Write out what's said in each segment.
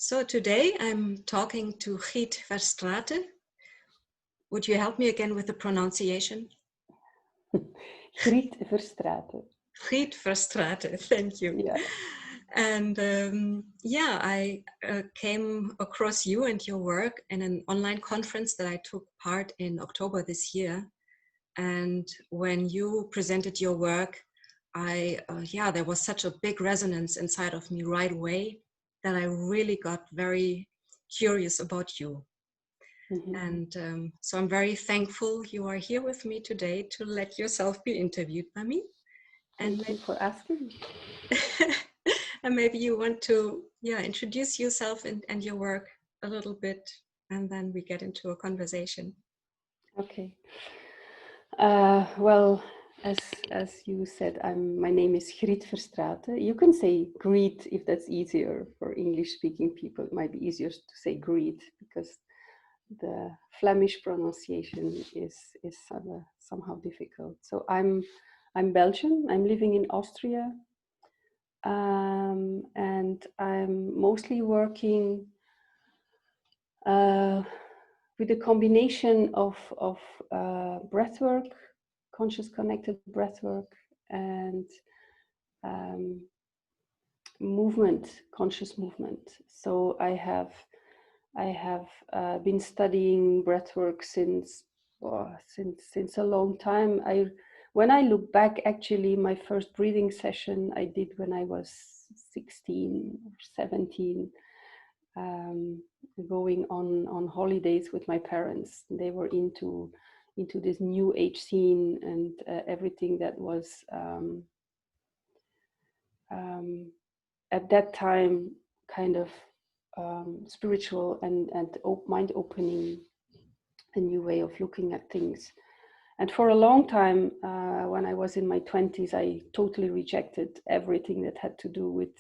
So today I'm talking to Griet Verstraete. Would you help me again with the pronunciation? Griet Verstraete. Griet Verstraete, thank you. Yeah. And I came across you and your work in an online conference that I took part in October this year. And when you presented your work, there was such a big resonance inside of me right away that I really got very curious about you. Mm-hmm. And so I'm very thankful you are here with me today to let yourself be interviewed by me. Thank you for asking. And maybe you want to introduce yourself and your work a little bit, and then we get into a conversation. Okay. Well, as you said, my name is Griet Verstraete. You can say Griet if that's easier for English-speaking people. It might be easier to say Griet because the Flemish pronunciation is somehow difficult. So I'm Belgian. I'm living in Austria, and I'm mostly working with a combination of breathwork, conscious connected breathwork, and movement, conscious movement. So I have been studying breathwork since a long time. When I look back, actually, my first breathing session I did when I was 16 or 17. Going on holidays with my parents. They were into this new age scene and everything that was at that time kind of spiritual and mind opening, a new way of looking at things. And for a long time, when I was in my 20s, I totally rejected everything that had to do with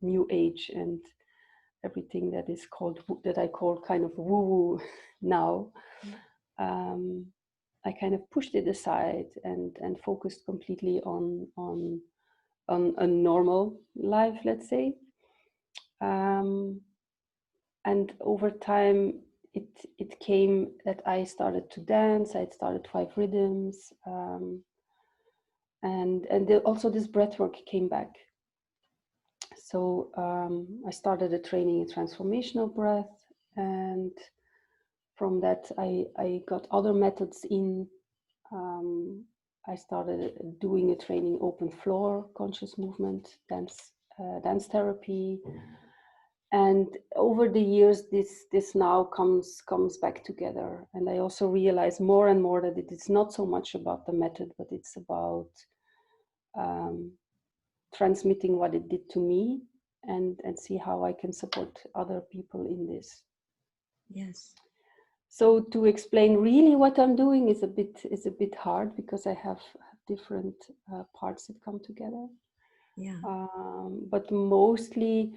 new age and everything that is that I call kind of woo-woo now. I kind of pushed it aside and focused completely on a normal life, let's say. And over time, it came that I started to dance. I started 5 rhythms, and also this breathwork came back. So I started a training in transformational breath, and from that I got other methods in. I started doing a training open floor, conscious movement, dance therapy, and over the years this now comes back together. And I also realize more and more that it is not so much about the method, but it's about transmitting what it did to me and see how I can support other people in this. Yes. So to explain really what I'm doing is a bit hard because I have different parts that come together. Yeah. But mostly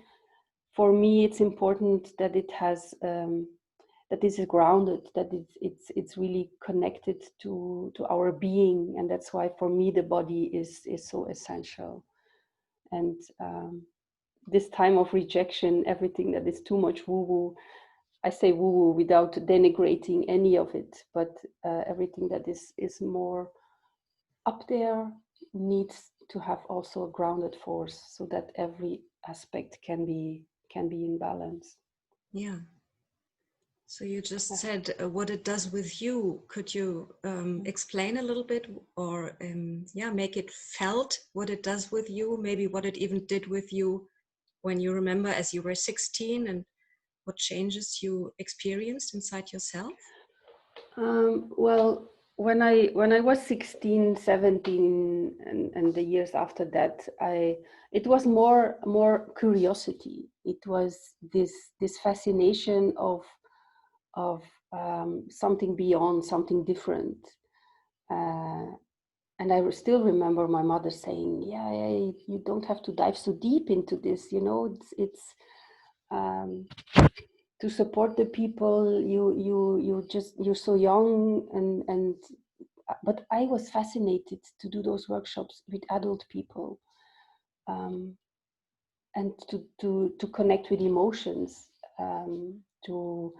for me, it's important that it has that this is grounded, that it's really connected to our being, and that's why for me the body is so essential. And this time of rejection, everything that is too much woo-woo, I say woo-woo without denigrating any of it, but everything that is more up there needs to have also a grounded force so that every aspect can be in balance. Yeah. So you just said what it does with you. Could you explain a little bit, or make it felt what it does with you? Maybe what it even did with you when you remember as you were 16, and what changes you experienced inside yourself? Well, when I was 16, 17, and the years after that, it was more curiosity. It was this fascination of something beyond, something different. And I still remember my mother saying, "Yeah, you don't have to dive so deep into this. You know, it's to support the people. You're so young." And but I was fascinated to do those workshops with adult people. and to connect with emotions, to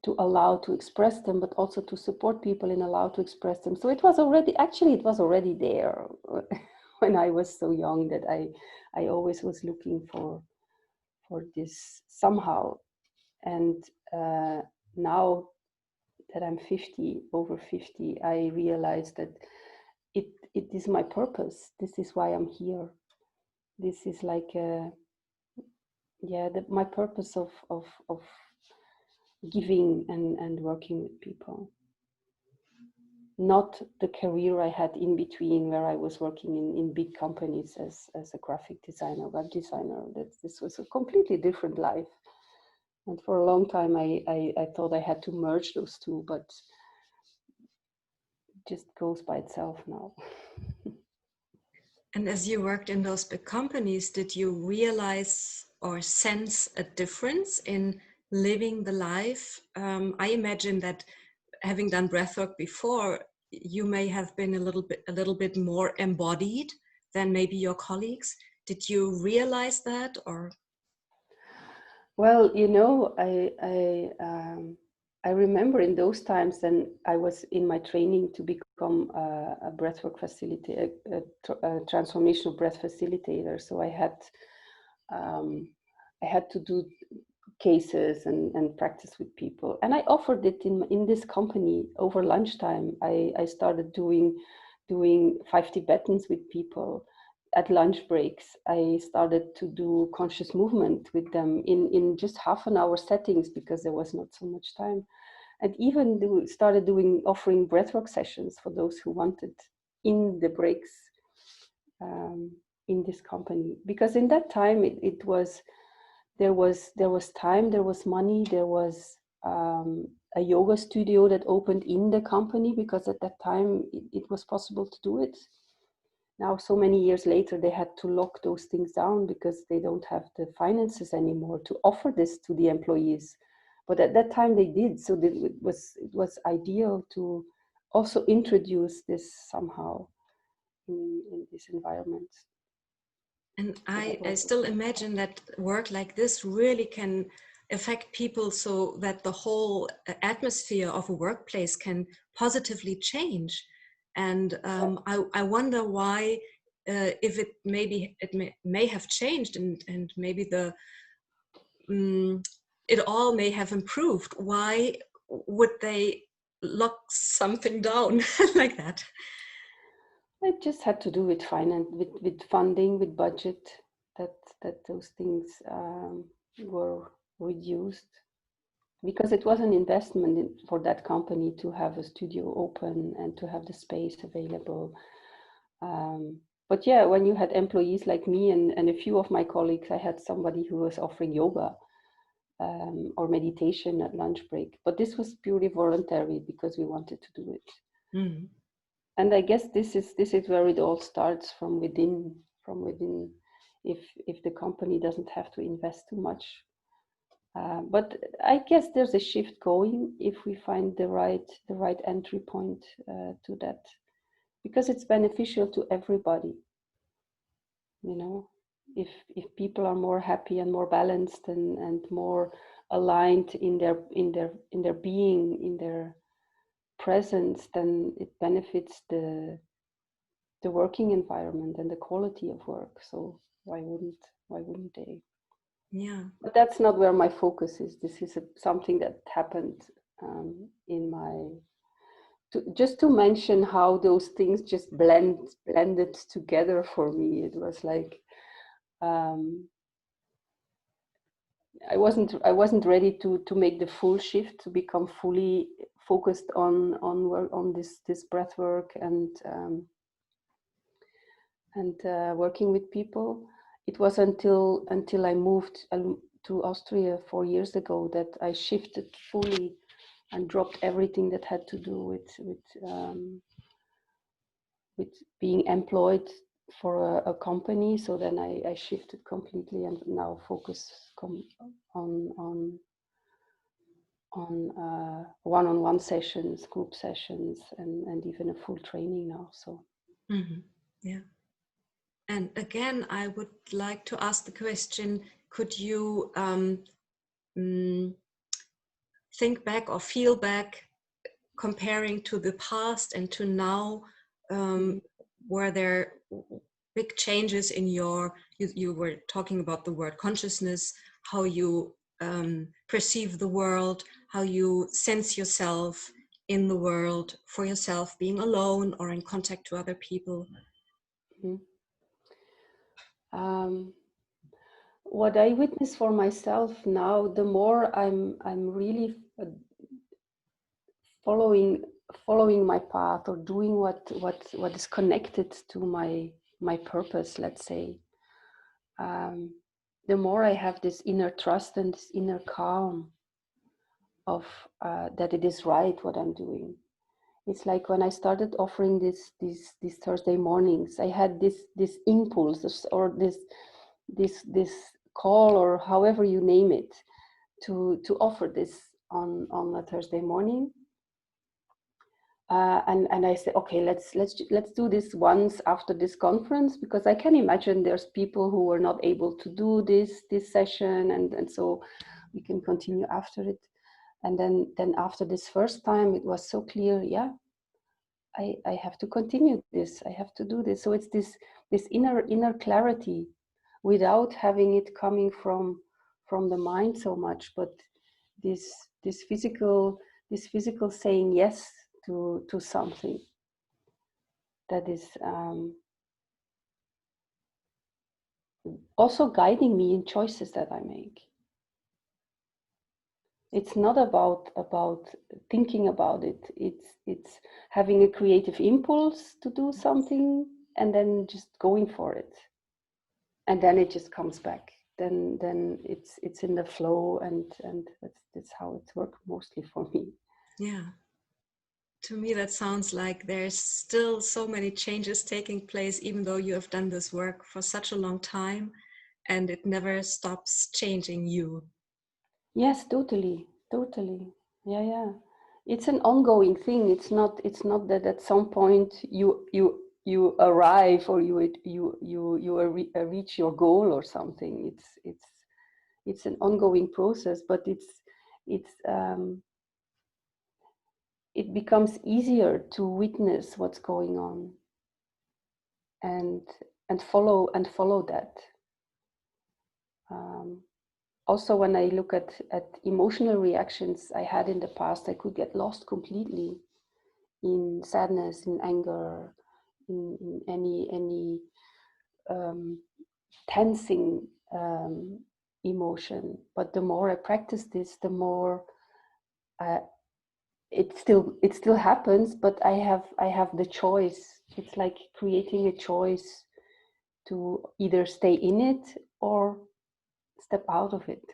to allow to express them, but also to support people and allow to express them. So it was already there when I was so young, that I always was looking for this somehow. And now that I'm 50, over 50, I realize that it is my purpose. This is why I'm here. This is like my purpose of giving and working with people. Not the career I had in between, where I was working in big companies as a graphic designer, web designer. This was a completely different life. And for a long time, I thought I had to merge those two, but it just goes by itself now. And as you worked in those big companies, did you realize or sense a difference in living the life? I imagine that having done breathwork before, you may have been a little bit more embodied than maybe your colleagues. Did you realize that, or? Well, I remember in those times, then I was in my training to become a breathwork facilitator, a transformational breath facilitator. So I had to do cases and practice with people, and I offered it in this company over lunchtime. I started doing 5 Tibetans with people at lunch breaks. I started to do conscious movement with them in just half an hour settings, because there was not so much time. And even started offering breathwork sessions for those who wanted in the breaks, in this company. Because in that time there was time, there was money, there was a yoga studio that opened in the company, because at that time it was possible to do it. Now, so many years later, they had to lock those things down because they don't have the finances anymore to offer this to the employees. But at that time they did, so it was ideal to also introduce this somehow in this environment. And I still imagine that work like this really can affect people, so that the whole atmosphere of a workplace can positively change. And I wonder why, if it may have changed, and maybe it all may have improved. Why would they lock something down like that? It just had to do with finance, with funding, with budget, that those things were reduced, because it was an investment for that company to have a studio open and to have the space available. But yeah, when you had employees like me and a few of my colleagues, I had somebody who was offering yoga or meditation at lunch break. But this was purely voluntary because we wanted to do it. Mm. And I guess this is where it all starts, from within. If the company doesn't have to invest too much. But I guess there's a shift going if we find the right entry point to that, because it's beneficial to everybody. If people are more happy and more balanced and more aligned in their being, in their presence, then it benefits the working environment and the quality of work. So why wouldn't they? Yeah. But that's not where my focus is. This is something that happened in my. Just to mention how those things just blended together for me. It was like I wasn't ready to make the full shift, to become fully focused on this breath work and working with people. It was until I moved to Austria 4 years ago that I shifted fully and dropped everything that had to do with being employed for a company. So then I shifted completely and now focus on one-on-one sessions, group sessions, and even a full training now. So Mm-hmm. Yeah. And again, I would like to ask the question, could you mm, think back or feel back, comparing to the past and to now, were there big changes in you were talking about the word consciousness, how you perceive the world, how you sense yourself in the world, for yourself, being alone or in contact to other people? What I witness for myself now, the more I'm really following my path, or doing what is connected to my purpose, let's say, the more I have this inner trust and this inner calm of that it is right what I'm doing. It's like when I started offering these Thursday mornings, I had this impulse, or this call, or however you name it, to offer this on a Thursday morning. And I said, okay, let's do this once after this conference, because I can imagine there's people who were not able to do this session, and so we can continue after it. And then after this first time, it was so clear, yeah, I have to continue this. I have to do this. So it's this inner clarity, without having it coming from the mind so much, but this physical saying yes to something that is also guiding me in choices that I make. It's not about thinking about it. It's having a creative impulse to do something, and then just going for it, and then it just comes back. Then it's in the flow, and that's how it's worked mostly for me. Yeah. To me, that sounds like there's still so many changes taking place, even though you have done this work for such a long time, and it never stops changing you. Yes, totally. Yeah. It's an ongoing thing. It's not that at some point you arrive, or you reach your goal or something. It's an ongoing process, but it becomes easier to witness what's going on, and follow that. Also, when I look at emotional reactions I had in the past, I could get lost completely in sadness, in anger, in any tensing emotion. But the more I practice this, the more it still happens. But I have the choice. It's like creating a choice to either stay in it or step out of it.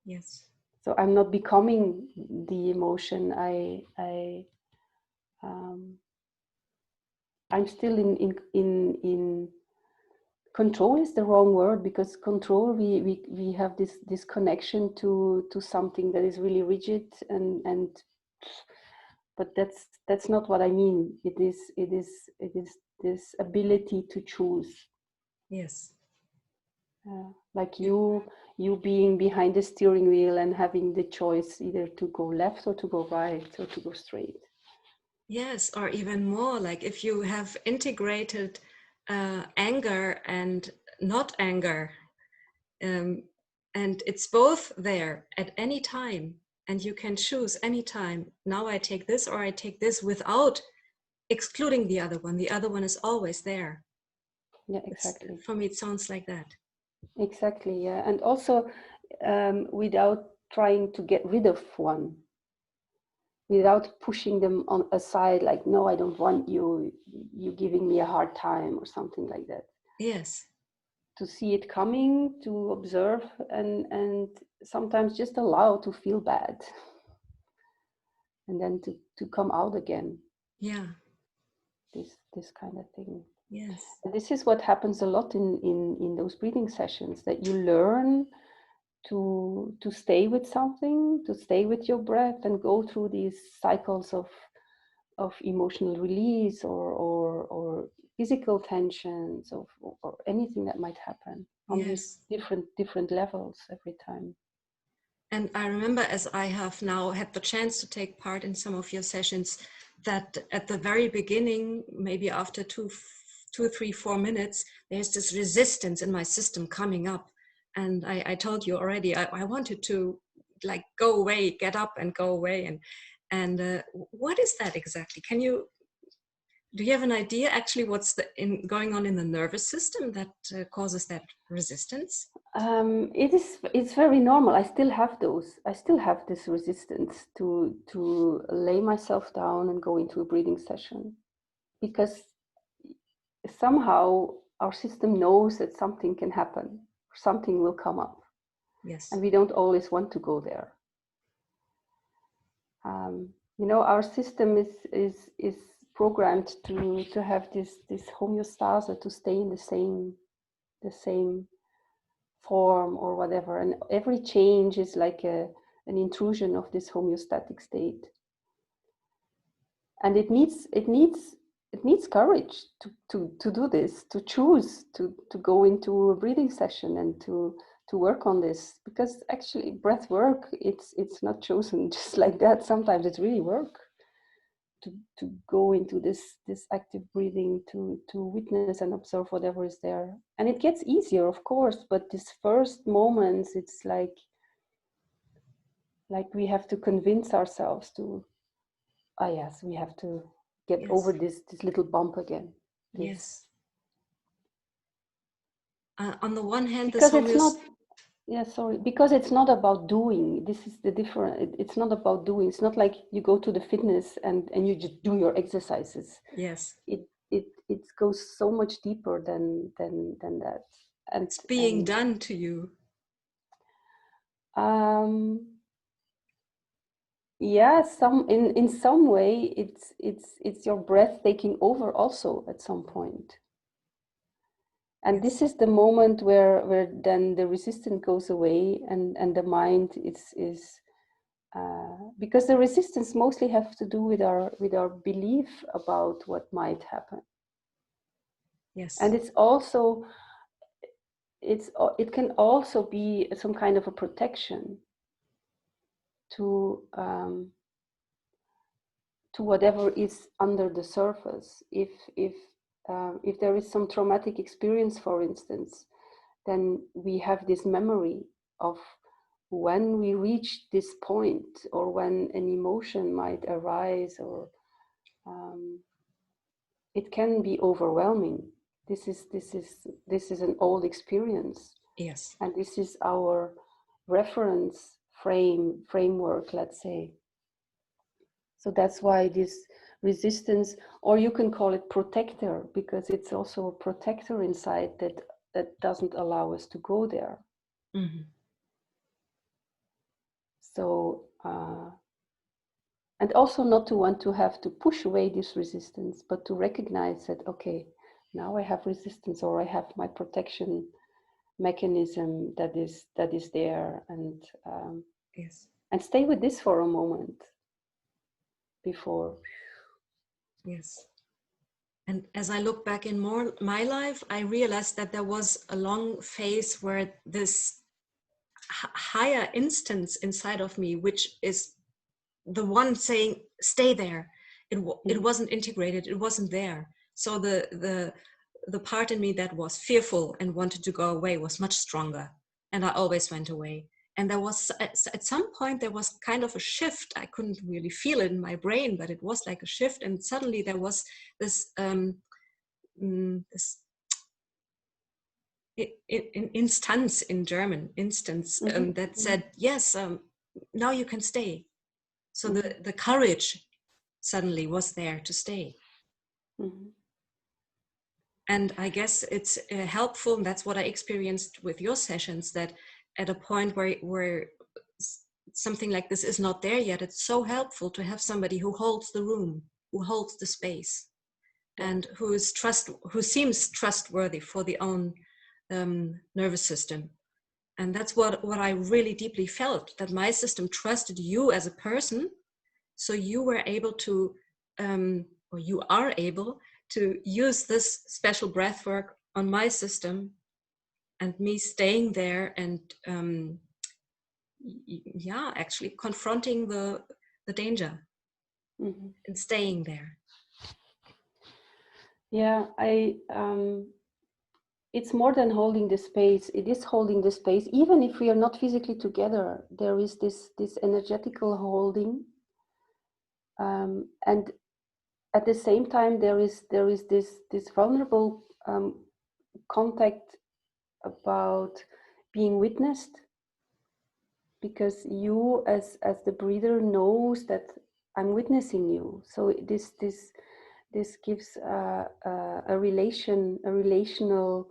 Yes. So I'm not becoming the emotion. I'm still in control is the wrong word, because control, we have this connection to something that is really rigid, and but that's not what I mean. It is this ability to choose. Yes. Like you being behind the steering wheel and having the choice either to go left or to go right or to go straight. Yes, or even more, like if you have integrated anger and not anger, and it's both there at any time, and you can choose any time. Now I take this, or I take this, without excluding the other one. The other one is always there. Yeah, exactly. For me, it sounds like that. Exactly, yeah. And also without trying to get rid of one, without pushing them on aside, like, no, I don't want you giving me a hard time or something like that. Yes. To see it coming, to observe, and sometimes just allow to feel bad, and then to come out again. Yeah. This kind of thing. Yes. And this is what happens a lot in those breathing sessions, that you learn to stay with something, to stay with your breath, and go through these cycles of emotional release or physical tensions or anything that might happen on these different levels every time. And I remember, as I have now had the chance to take part in some of your sessions, that at the very beginning, maybe after 2, 3, 4 minutes, there's this resistance in my system coming up. And I told you already, I wanted to like go away, get up and go away. And what is that exactly? Do you have an idea actually what's going on in the nervous system that causes that resistance? It's very normal. I still have this resistance to lay myself down and go into a breathing session, because somehow our system knows that something can happen, something will come up. Yes. And we don't always want to go there. Our system is programmed to have this homeostasis, to stay in the same form or whatever, and every change is like an intrusion of this homeostatic state. And it needs courage to do this, to choose to go into a breathing session and to work on this, because actually breath work, it's not chosen just like that. Sometimes it's really work to go into this active breathing, to witness and observe whatever is there. And it gets easier, of course, but these first moments, it's like we have to convince ourselves to, yes, we have to get over this little bump again. Yes. On the one hand, because it's not, because it's not about doing. This is the difference. It's not about doing. It's not like you go to the fitness and you just do your exercises. Yes. It goes so much deeper than that. And it's being done to you. Yeah, in some way it's your breath taking over also at some point. And this is the moment where then the resistance goes away and the mind is because the resistance mostly have to do with our belief about what might happen. Yes. And it can also be some kind of a protection to whatever is under the surface. If there is some traumatic experience, for instance, then we have this memory of when we reach this point, or when an emotion might arise, or it can be overwhelming. This is an old experience. Yes. And this is our reference framework, let's say. So that's why this resistance, or you can call it protector, because it's also a protector inside that doesn't allow us to go there. Mm-hmm. So, and also not to want to have to push away this resistance, but to recognize that, okay, now I have resistance, or I have my protection mechanism that is there, and and stay with this for a moment before. Yes. And as I look back in my life, I realized that there was a long phase where this higher instance inside of me, which is the one saying, stay there. It wasn't integrated. It wasn't there. So the part in me that was fearful and wanted to go away was much stronger. And I always went away. And there was, at some point, there was kind of a shift. I couldn't really feel it in my brain, but it was like a shift. And suddenly there was this, instance in German, that said, yes, now you can stay. So the courage suddenly was there to stay. Mm-hmm. And I guess it's helpful, and that's what I experienced with your sessions, that at a point where something like this is not there yet, it's so helpful to have somebody who holds the room, who holds the space, and who seems trustworthy for the own nervous system. And that's what I really deeply felt, that my system trusted you as a person, so you were able to, or you are able to use this special breath work on my system, and me staying there and yeah, actually confronting the danger and staying there. Yeah, it's more than holding the space. It is holding the space, even if we are not physically together. There is this energetical holding, and at the same time, there is this vulnerable contact about being witnessed, because you as the breather knows that I'm witnessing you. So this gives a relational.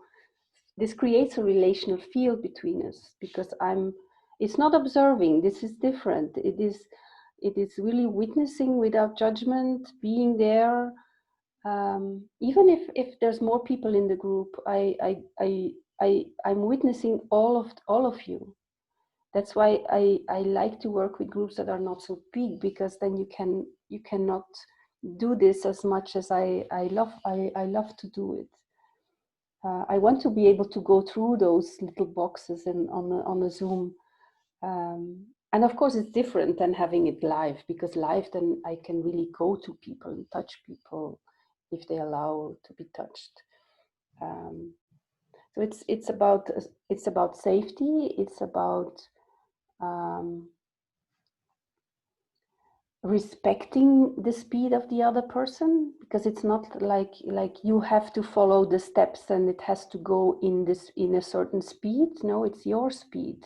This creates a relational field between us, because it's not observing. This is different. It is really witnessing without judgment, being there. Even if there's more people in the group, I'm witnessing all of you. That's why I like to work with groups that are not so big, because then you cannot do this as much as I love to do it. I want to be able to go through those little boxes on a Zoom. And of course, it's different than having it live, because live, then I can really go to people and touch people if they allow to be touched. So it's about safety. It's about respecting the speed of the other person, because it's not like you have to follow the steps and it has to go in a certain speed. No, it's your speed,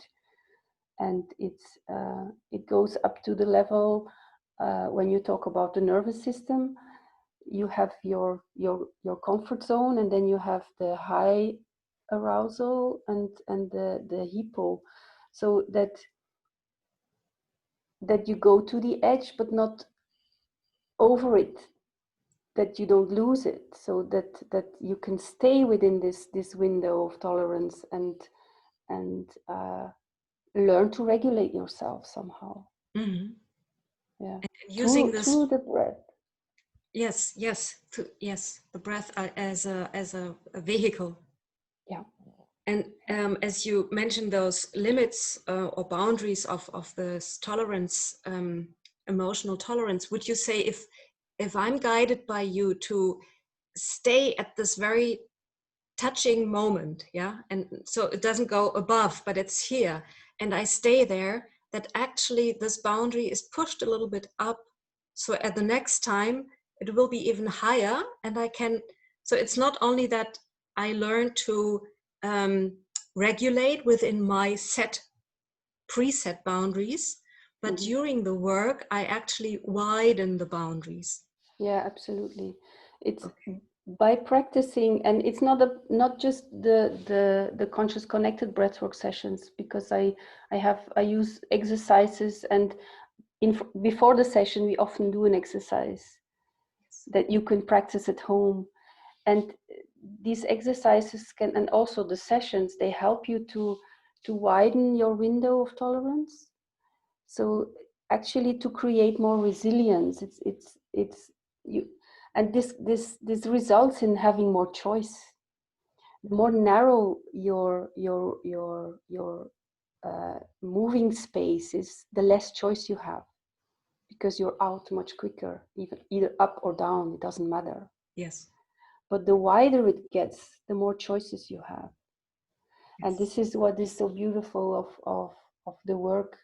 and it goes up to the level when you talk about the nervous system. You have your comfort zone, and then you have the high arousal and the hippo, so that you go to the edge but not over it, that you don't lose it, so that you can stay within this window of tolerance and learn to regulate yourself somehow. Yeah, And using through the breath. Yes, the breath as a vehicle. Yeah. And as you mentioned, those limits or boundaries of this tolerance, emotional tolerance, would you say if I'm guided by you to stay at this very touching moment, yeah, and so it doesn't go above, but it's here, and I stay there, that actually this boundary is pushed a little bit up, so at the next time it will be even higher, and I can, so it's not only that I learn to regulate within my preset boundaries, but during the work I actually widen the boundaries. Yeah, absolutely. It's by practicing, and it's not just the conscious connected breathwork sessions, because I use exercises, and before the session we often do an exercise that you can practice at home. And these exercises can, and also the sessions, they help you to widen your window of tolerance. So actually to create more resilience. It's you, and this results in having more choice. The more narrow your moving space is, the less choice you have, because you're out much quicker, either up or down, it doesn't matter. Yes. But the wider it gets, the more choices you have. Yes. And this is what is so beautiful of the work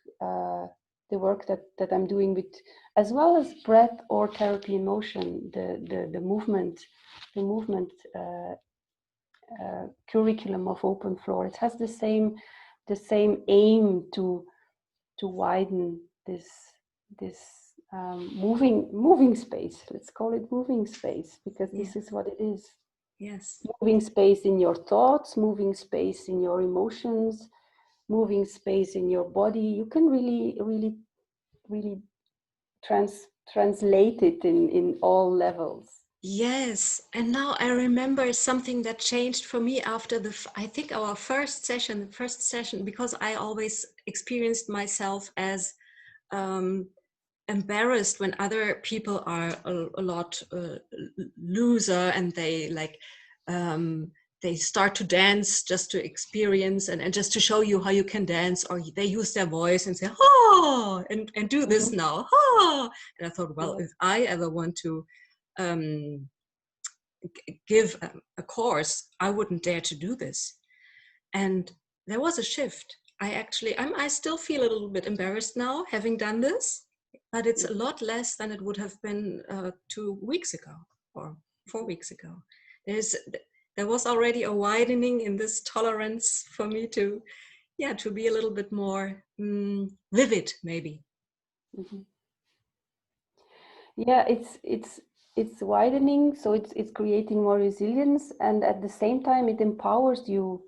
that I'm doing with, as well as breath or therapy in motion, the movement curriculum of Open Floor. It has the same aim to widen this moving space. Let's call it moving space, because this is what it is. Yes. Moving space in your thoughts, moving space in your emotions, moving space in your body. You can really translate it in all levels. Yes, and now I remember something that changed for me after I think our first session, because I always experienced myself as embarrassed when other people are a lot looser, and they start to dance just to experience and just to show you how you can dance, or they use their voice and say, oh, and do this now, oh. And I thought, well, Yeah. if I ever want to give a course, I wouldn't dare to do this. And there was a shift. I still feel a little bit embarrassed now having done this, but it's a lot less than it would have been 2 weeks ago or 4 weeks ago. There was already a widening in this tolerance for me to be a little bit more vivid, maybe. Mm-hmm. Yeah, it's widening, so it's creating more resilience, and at the same time it empowers you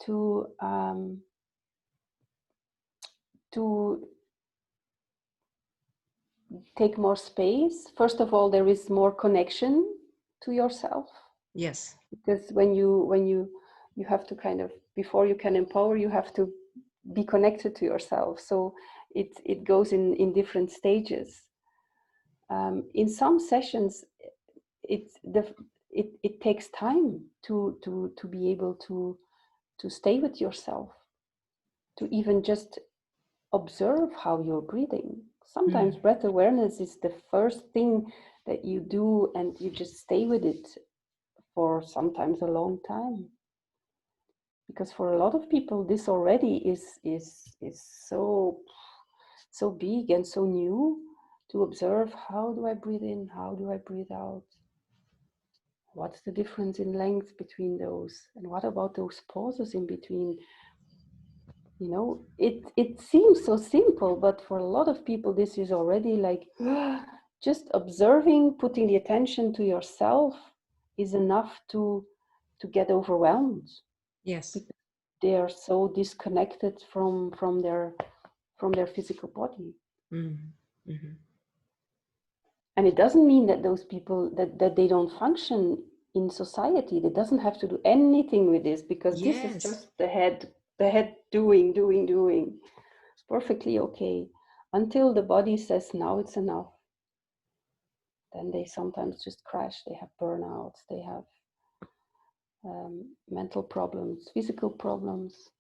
to take more space. First of all, there is more connection to yourself. Yes. Because when you have to kind of, before you can empower, you have to be connected to yourself. So it goes in different stages. In some sessions, it takes time to be able to stay with yourself, to even just observe how you're breathing. Sometimes breath awareness is the first thing that you do, and you just stay with it for sometimes a long time. Because for a lot of people, this already is so big and so new, to observe, how do I breathe in, how do I breathe out, what's the difference in length between those, and what about those pauses in between. You know, it seems so simple, but for a lot of people this is already like just observing, putting the attention to yourself is enough to get overwhelmed. Yes. Because they are so disconnected from their physical body. Mm-hmm. Mm-hmm. And it doesn't mean that those people that they don't function in society. They doesn't have to do anything with this, because this is just the head doing. It's perfectly okay until the body says now it's enough. Then they sometimes just crash. They have burnouts, they have mental problems, physical problems.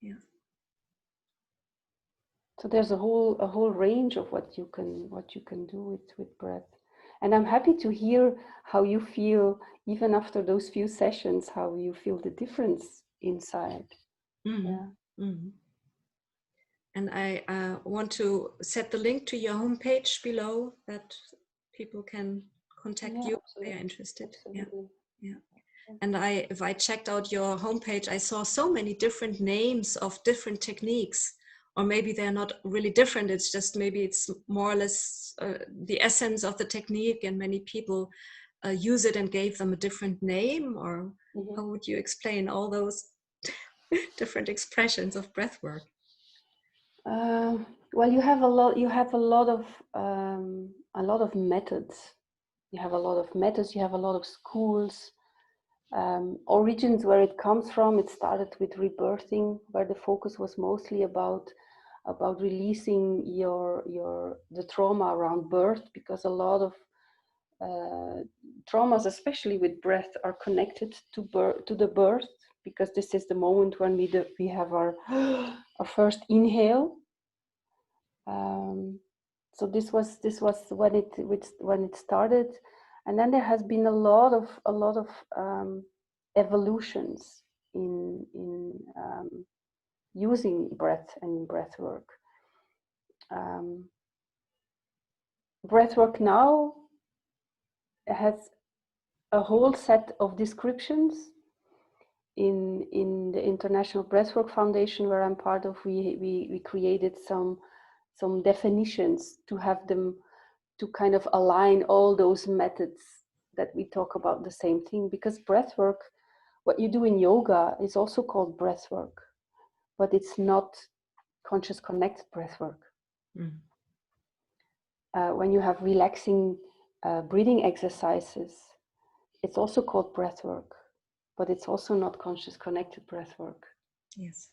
Yeah. So there's a whole range of what you can do with breath. And I'm happy to hear how you feel, even after those few sessions, how you feel the difference inside. Mm-hmm. Yeah. Mm-hmm. And I want to set the link to your homepage below, that people can contact you if they are interested. Absolutely. Yeah. And if I checked out your homepage, I saw so many different names of different techniques, or maybe they're not really different. It's just, maybe it's more or less the essence of the technique, and many people use it and gave them a different name. Or how would you explain all those different expressions of breath work? Well, you have a lot. You have a lot of methods. You have a lot of methods. You have a lot of schools. Origins, where it comes from, it started with rebirthing, where the focus was mostly about releasing the trauma around birth, because a lot of traumas, especially with breath, are connected to the birth, because this is the moment when we have our first inhale. So this was when it started, and then there has been a lot of evolutions in using breath and breath work. Breath work now has a whole set of descriptions. In the International Breathwork Foundation, where I'm part of, we created some definitions to have them, to kind of align all those methods that we talk about the same thing. Because breathwork, what you do in yoga, is also called breathwork, but it's not conscious connected breathwork. When you have relaxing breathing exercises, it's also called breathwork, but it's also not conscious connected breathwork. Yes.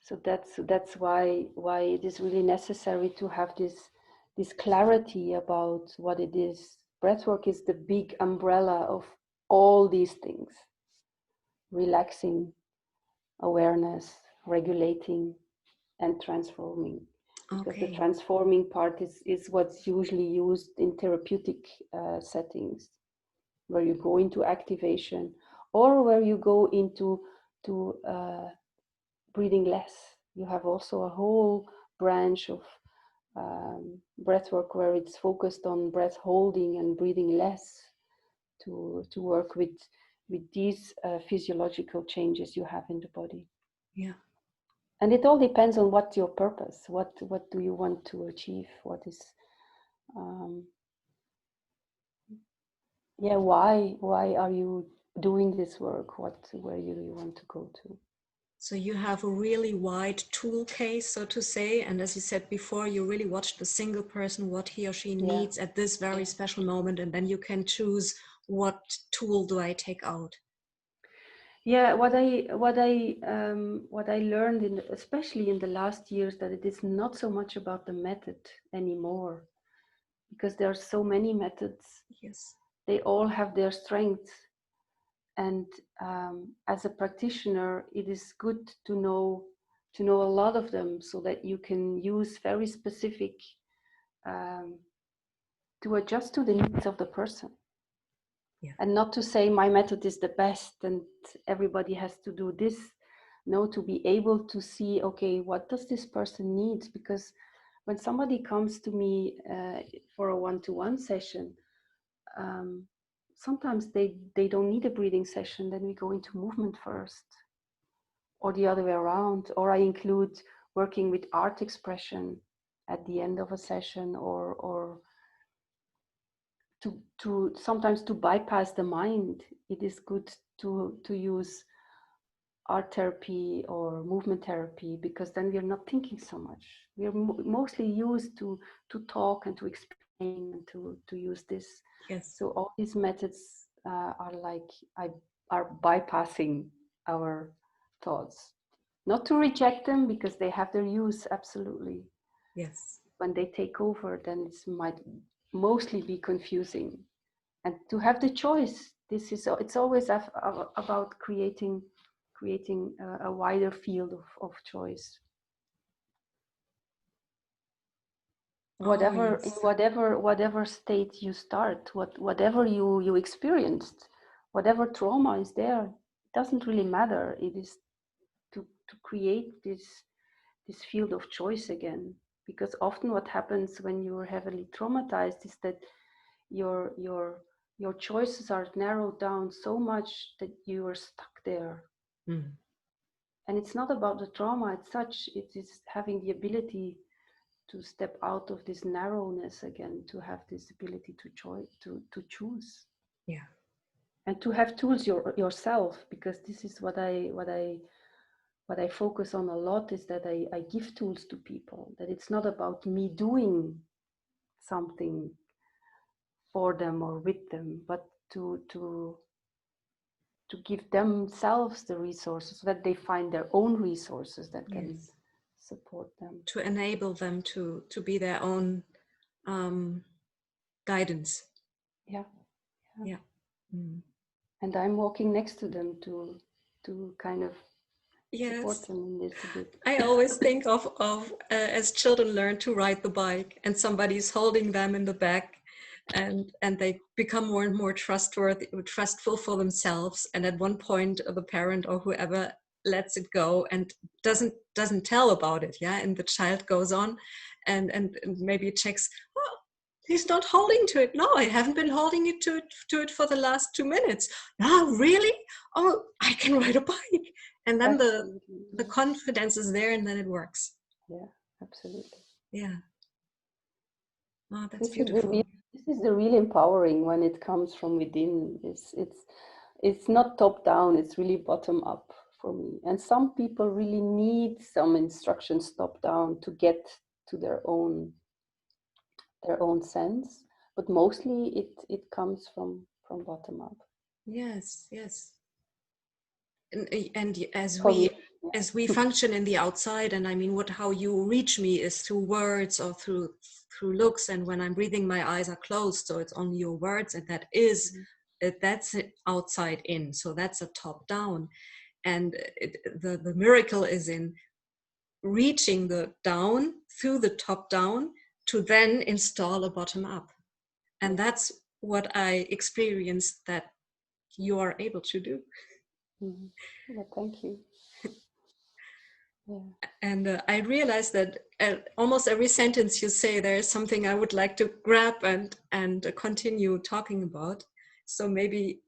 So that's why it is really necessary to have this clarity about what it is. Breathwork is the big umbrella of all these things: relaxing, awareness, regulating, and transforming. Because the Okay. transforming part is what's usually used in therapeutic settings, where you go into activation or where you go into to breathing less. You have also a whole branch of breath work where it's focused on breath holding and breathing less to work with these physiological changes you have in the body. Yeah. And it all depends on what's your purpose. What do you want to achieve? What is um, yeah, why are you doing this work? Where do you want to go to? So you have a really wide tool case, so to say. And as you said before, you really watch the single person, what he or she Yeah. needs at this very special moment. And then you can choose, what tool do I take out? Yeah, what I learned especially in the last years, that it is not so much about the method anymore, because there are so many methods. Yes. They all have their strengths, and as a practitioner, it is good to know a lot of them, so that you can use very specific um, to adjust to the needs of the person. Yeah. And not to say my method is the best and everybody has to do this. No, to be able to see, okay, what does this person need? Because when somebody comes to me for a one-to-one session, um, sometimes they don't need a breathing session. Then we go into movement first, or the other way around. Or I include working with art expression at the end of a session, or to sometimes to bypass the mind. It is good to use art therapy or movement therapy, because then we're not thinking so much. We are mostly used to talk and to explain and to use this. Yes. So all these methods are like are bypassing our thoughts. Not to reject them, because they have their use, absolutely. Yes. When they take over, then it might mostly be confusing. And to have the choice, it's always about creating a wider field of choice. Oh, Whatever in yes. whatever state you start, whatever you experienced, whatever trauma is there, it doesn't really matter. It is to create this field of choice again. Because often what happens when you're heavily traumatized is that your your choices are narrowed down so much that you are stuck there. Mm. And it's not about the trauma as such, it is having the ability to step out of this narrowness again, to have this ability to choose. Yeah. And to have tools yourself, because this is what I focus on a lot, is that I give tools to people, that it's not about me doing something for them or with them, but to give themselves the resources, so that they find their own resources that can Yes. support them. To enable them to be their own guidance. Yeah, yeah. Yeah. Mm. And I'm walking next to them to kind of support Yes. them in this a bit. I always think of as children learn to ride the bike, and somebody's holding them in the back, and they become more and more trustful for themselves. And at one point, the parent or whoever lets it go and doesn't tell about it. Yeah, and the child goes on, and maybe checks. Oh, he's not holding to it. No, I haven't been holding it to it for the last 2 minutes. Oh, really? Oh, I can ride a bike. And then Absolutely. the confidence is there, and then it works. Yeah, absolutely. Yeah. Oh, that's This is the real, beautiful. this is the real empowering when it comes from within. It's not top down, it's really bottom up for me. And some people really need some instructions top down to get to their own sense, but mostly it comes from bottom up. Yes, yes. and Community. as we function in the outside, and I mean, how you reach me is through words or through looks, and when I'm breathing, my eyes are closed, so it's only your words, and that's it, outside in, so that's a top down. And the miracle is in reaching the down through the top down to then install a bottom up. And that's what I experienced that you are able to do. Yeah, thank you. Yeah. And I realized that almost every sentence you say, there is something I would like to grab and continue talking about. So maybe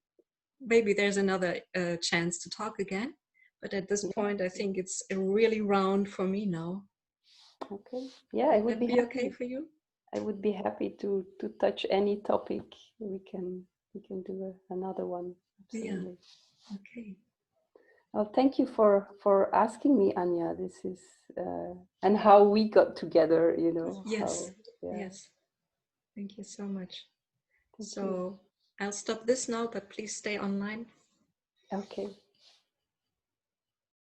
there's another chance to talk again. But at this point, I think it's really round for me now. Okay. Yeah, I would be happy. Okay for you? I would be happy to touch any topic. We can do another one. Absolutely. Yeah. Okay. Well, thank you for asking me, Anya. This is and how we got together. You know. Yes. Yeah. Yes. Thank you so much. Thank you. I'll stop this now, but please stay online. Okay.